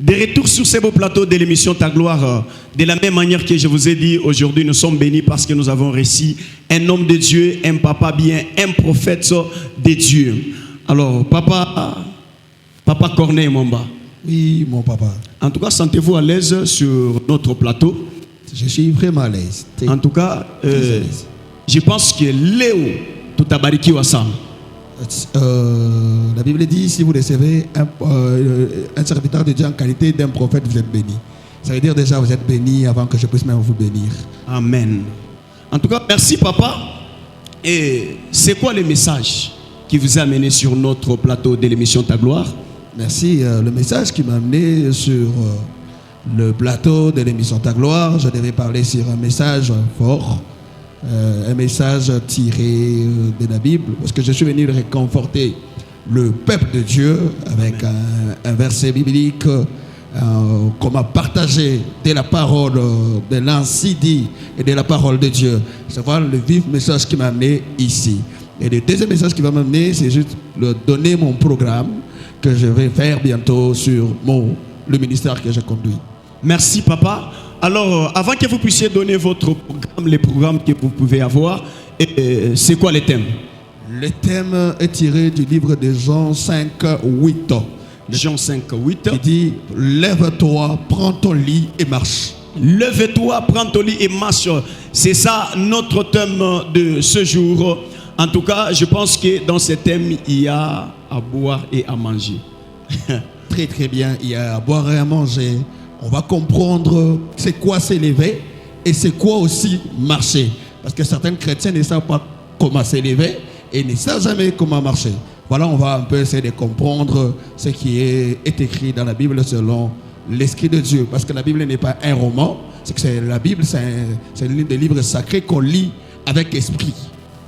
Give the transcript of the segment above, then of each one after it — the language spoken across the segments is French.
De retour sur ces beaux plateaux de l'émission Ta Gloire, de la même manière que je vous ai dit, aujourd'hui nous sommes bénis parce que nous avons reçu un homme de Dieu, un papa bien, un prophète de Dieu. Alors, papa Corneille Momba. Oui, mon papa. En tout cas, sentez-vous à l'aise sur notre plateau? Je suis vraiment à l'aise. En tout cas, je pense que Léo, tout a bariki wasam. La Bible dit, si vous recevez un serviteur de Dieu en qualité d'un prophète, vous êtes béni. Ça veut dire déjà vous êtes béni avant que je puisse même vous bénir. Amen. En tout cas, merci papa. Et c'est quoi le message qui vous a amené sur notre plateau de l'émission Ta Gloire? Merci. Le message qui m'a amené sur le plateau de l'émission Ta Gloire, je devais parler sur un message fort. Un message tiré de la Bible, parce que je suis venu réconforter le peuple de Dieu avec un verset biblique qu'on m'a partagé de la parole de l'ainsi dit et de la parole de Dieu. C'est vraiment le vif message qui m'a amené ici. Et le deuxième message qui va m'amener, c'est juste donner mon programme que je vais faire bientôt sur le ministère que je conduis. Merci papa. Alors, avant que vous puissiez donner votre programme, les programmes que vous pouvez avoir, c'est quoi le thème? Le thème est tiré du livre de Jean 5, 8. Jean 5, 8. Il dit, lève-toi, prends ton lit et marche. Lève-toi, prends ton lit et marche. C'est ça notre thème de ce jour. En tout cas, je pense que dans ce thème, il y a à boire et à manger. Très très bien, il y a à boire et à manger. On va comprendre c'est quoi s'élever et c'est quoi aussi marcher. Parce que certains chrétiens ne savent pas comment s'élever et ne savent jamais comment marcher. Voilà, on va un peu essayer de comprendre ce qui est écrit dans la Bible selon l'Esprit de Dieu. Parce que la Bible n'est pas un roman, c'est que la Bible, c'est un des livres sacrés qu'on lit avec esprit.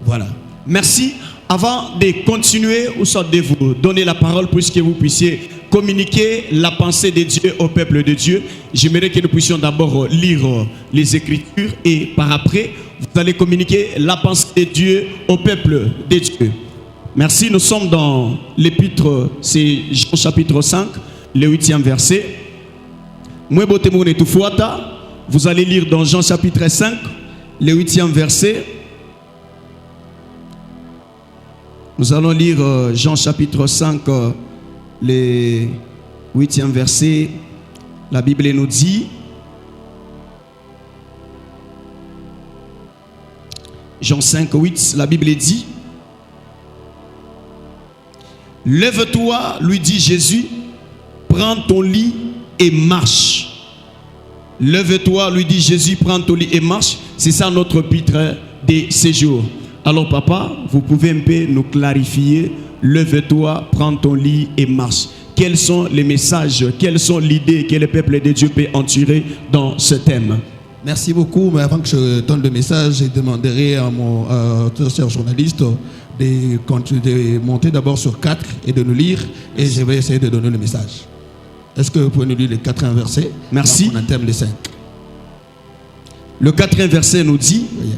Voilà. Merci. Avant de continuer, ou soit de vous donner la parole pour que vous puissiez communiquer la pensée de Dieu au peuple de Dieu, j'aimerais que nous puissions d'abord lire les Écritures et par après, vous allez communiquer la pensée de Dieu au peuple de Dieu. Merci, nous sommes dans l'épître, c'est Jean chapitre 5, le 8e verset. Vous allez lire dans Jean chapitre 5, le 8e verset. Nous allons lire Jean chapitre 5, le 8e verset. La Bible nous dit, Jean 5, 8, la Bible dit, lève-toi, lui dit Jésus, prends ton lit et marche. Lève-toi, lui dit Jésus, prends ton lit et marche. C'est ça notre titre de séjour. Alors papa, vous pouvez un peu nous clarifier, lève-toi, prends ton lit et marche. Quels sont les messages, quelles sont l'idée que le peuple de Dieu peut en tirer dans ce thème? Merci beaucoup, mais avant que je donne le message, je demanderai à mon cher journaliste de monter d'abord sur 4 et de nous lire, et je vais essayer de donner le message. Est-ce que vous pouvez nous lire les 4 versets? Merci. On entame les 5. Le 4e verset nous dit, oui.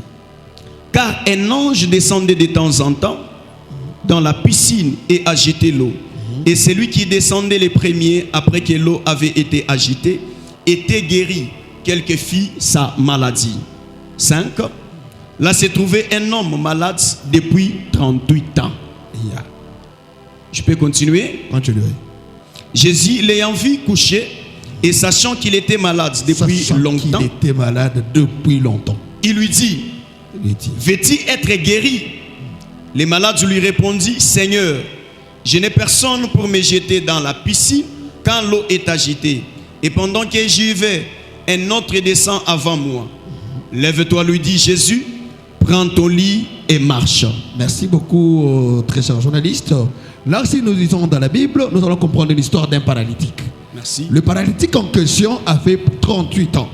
Car un ange descendait de temps en temps dans la piscine et agitait l'eau. Et celui qui descendait les premiers après que l'eau avait été agitée était guéri, quelle que fût sa maladie. 5. Là se trouvait un homme malade depuis 38 ans. Yeah. Je peux continuer? Continuez. Jésus l'ayant vu coucher et sachant qu'il était malade depuis longtemps, il lui dit, veux-tu être guéri? Les malades lui répondit, Seigneur, je n'ai personne pour me jeter dans la piscine quand l'eau est agitée. Et pendant que j'y vais, un autre descend avant moi. Lève-toi, lui dit Jésus, prends ton lit et marche. Merci beaucoup, très cher journaliste. Là, si nous lisons dans la Bible, nous allons comprendre l'histoire d'un paralytique. Merci. Le paralytique en question a fait 38 ans.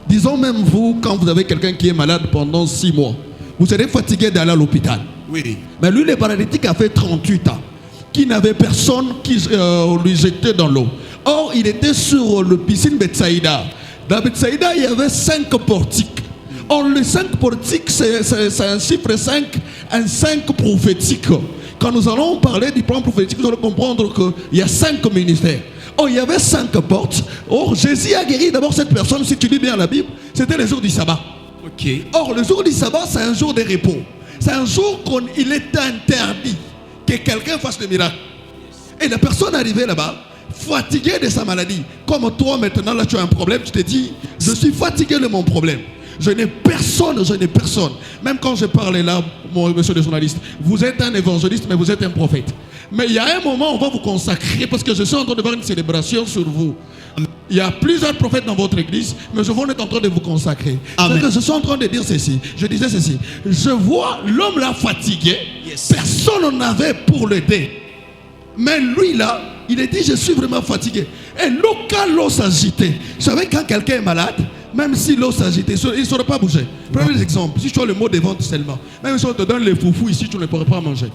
Disons même vous, quand vous avez quelqu'un qui est malade pendant 6 mois, vous serez fatigué d'aller à l'hôpital. Oui. Mais lui, le paralytique a fait 38 ans, qui n'avait personne qui lui jetait dans l'eau. Or, il était sur le piscine Bethsaïda. Dans Bethsaïda, il y avait 5 portiques. Or, les 5 portiques, c'est un chiffre 5, un 5 prophétique. Quand nous allons parler du plan prophétique, nous allons comprendre qu'il y a 5 ministères. Or, il y avait 5 portes. Or, Jésus a guéri d'abord cette personne, si tu lis bien la Bible, c'était le jour du sabbat. Ok. Or, le jour du sabbat, c'est un jour de repos. C'est un jour qu'il est interdit que quelqu'un fasse le miracle. Et la personne arrivée là-bas, fatiguée de sa maladie. Comme toi maintenant, là tu as un problème, tu te dis, je suis fatigué de mon problème. Je n'ai personne, je n'ai personne. Même quand je parlais là, monsieur le journaliste, vous êtes un évangéliste, mais vous êtes un prophète. Mais il y a un moment où on va vous consacrer, parce que je suis en train de voir une célébration sur vous. Il y a plusieurs prophètes dans votre église, mais je vois qu'on est en train de vous consacrer. Amen. Que je suis en train de dire ceci. Je disais ceci. Je vois l'homme là fatigué. Yes. Personne n'avait pour l'aider. Mais lui là, il a dit je suis vraiment fatigué. Et quand l'eau s'agitait, vous savez quand quelqu'un est malade, même si l'eau s'agitait, il ne saurait pas bouger. Prenez l'exemple, si tu as le mot de vente seulement, même si on te donne les foufous ici, tu ne pourrais pas manger.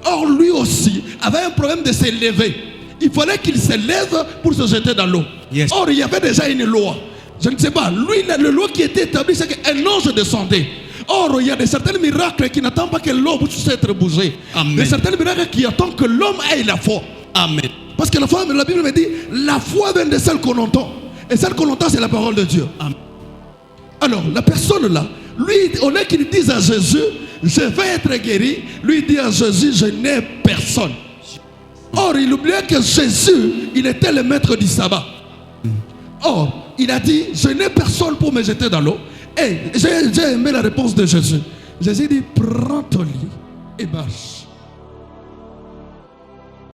Or lui aussi avait un problème de se lever. Il fallait qu'il se lève pour se jeter dans l'eau. Yes. Or il y avait déjà une loi. Je ne sais pas, lui, la loi qui était établie, c'est qu'un ange descendait. Or, il y a de certains miracles qui n'attendent pas que l'eau puisse être bougée. De certains miracles qui attendent que l'homme ait la foi. Amen. Parce que la Bible me dit, la foi vient de celle qu'on entend. Et celle qu'on entend, c'est la parole de Dieu. Amen. Alors, la personne là, lui, au lieu qu'il dise à Jésus, je vais être guéri, lui dit à Jésus, je n'ai personne. Or, il oubliait que Jésus, il était le maître du sabbat. Or, il a dit, je n'ai personne pour me jeter dans l'eau. Et j'ai aimé la réponse de Jésus. Jésus dit, prends ton lit et marche.